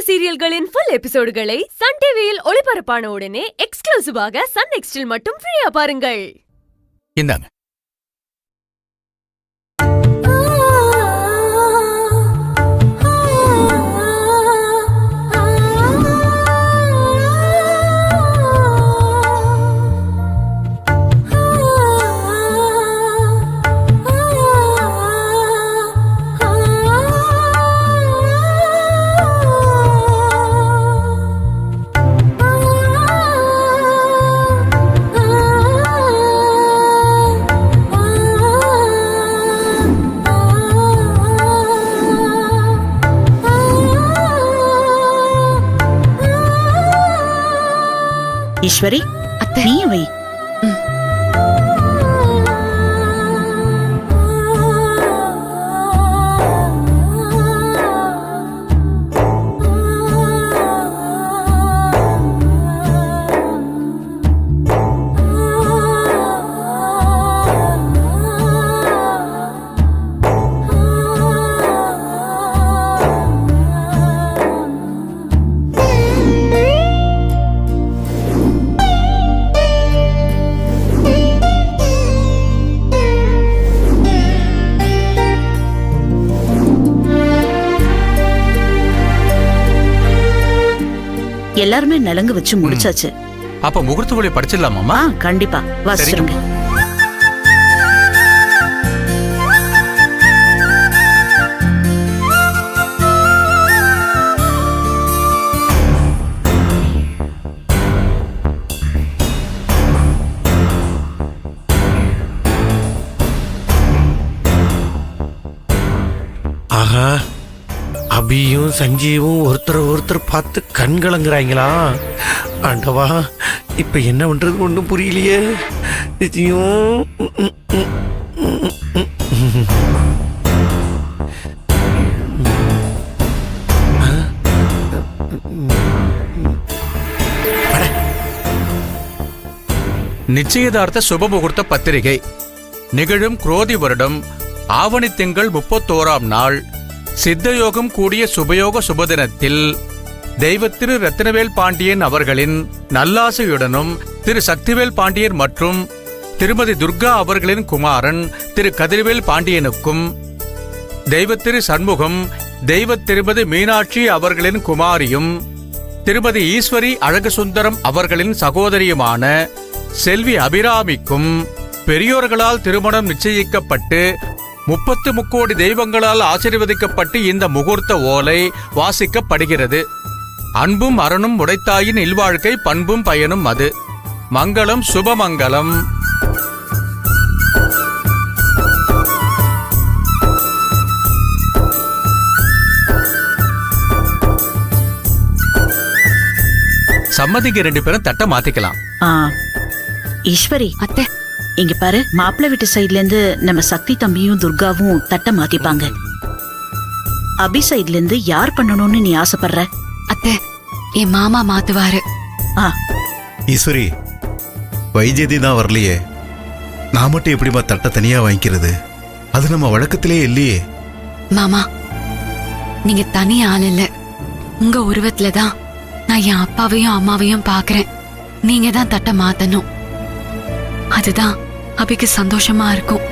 சீரியல்களின் full எபிசோடுகளை Sun டிவியில் ஒளிபரப்பான உடனே எக்ஸ்க்ளூசிவாக சன் நெக்ஸ்டில் மட்டும் ஃப்ரீயா பாருங்கள். இந்தாங்க. ஈஸ்வரி, நீ வை. எல்லாருமே நலங்கு வச்சு முடிச்சாச்சு. அப்ப முகூர்த்த மொழி படிச்சிடலாமா? கண்டிப்பா வாசிச்சிருங்க. ஆஹா, அபியும் சஞ்சீவும் ஒருத்தர் பார்த்து கண் கலங்குறாங்களா? ஆண்டவா, இப்ப என்ன பண்றது ஒண்ணும் புரியலையே. நிச்சயம் நிச்சயதார்த்த சுப முகூர்த்த பத்திரிகை நிகழும் குரோதி வருடம் ஆவணி திங்கள் 31ஆம் நாள் சித்தயோகம் கூடிய சுபயோக சுபதினத்தில் தெய்வத்திரு ரத்தினவேல் பாண்டியன் அவர்களின் நல்லாசையுடனும் திரு சக்திவேல் பாண்டியன் மற்றும் திருமதி துர்கா அவர்களின் குமாரன் திரு கதிர்வேல் பாண்டியனுக்கும் தெய்வத்திரு சண்முகம் தெய்வ திருமதி மீனாட்சி அவர்களின் குமாரியும் திருமதி ஈஸ்வரி அழகுசுந்தரம் அவர்களின் சகோதரியுமான செல்வி அபிராமிக்கும் பெரியோர்களால் திருமணம் நிச்சயிக்கப்பட்டு 30 கோடி தெய்வங்களால் ஆசீர்வதிக்கப்பட்டு இந்த முகூர்த்த ஓலை வாசிக்கப்படுகிறது. அன்பும் அரணும் உடைத்தாயின் இல்வாழ்க்கை பண்பும் பயனும் அது. மங்களம் சுபமங்கலம். சம்மதிக்கு 2 பேரும் தட்டை மாத்திக்கலாம். ஈஸ்வரி அத்தை, இங்க பாரு, மாப்பிள்ளை வீட்டு சைட்ல இருந்து நம்ம சக்தி தம்பியும் துர்காவும் தட்டை மாத்திப்பாங்க. அபி சைட்ல இருந்து யார் பண்ணணும்னு நீ ஆசைப்படுற? அத்தை, என் மாமா மாத்துவாரு. ஈஸ்வரி, வைஜெயந்தி தான் வரலையே, நான் மட்டும் எப்படிமா தட்டை தனியா வாங்கிக்கிறது? அது நம்ம வழக்கத்திலே இல்லையே. மாமா, நீங்க தனி ஆள் இல்ல. உங்க உருவத்துலதான் நான் என் அப்பாவையும் அம்மாவையும் பாக்குறேன். நீங்க தான் தட்டை மாத்தணும். அதுதான் அபிக்கு சந்தோஷமா இருக்கும்.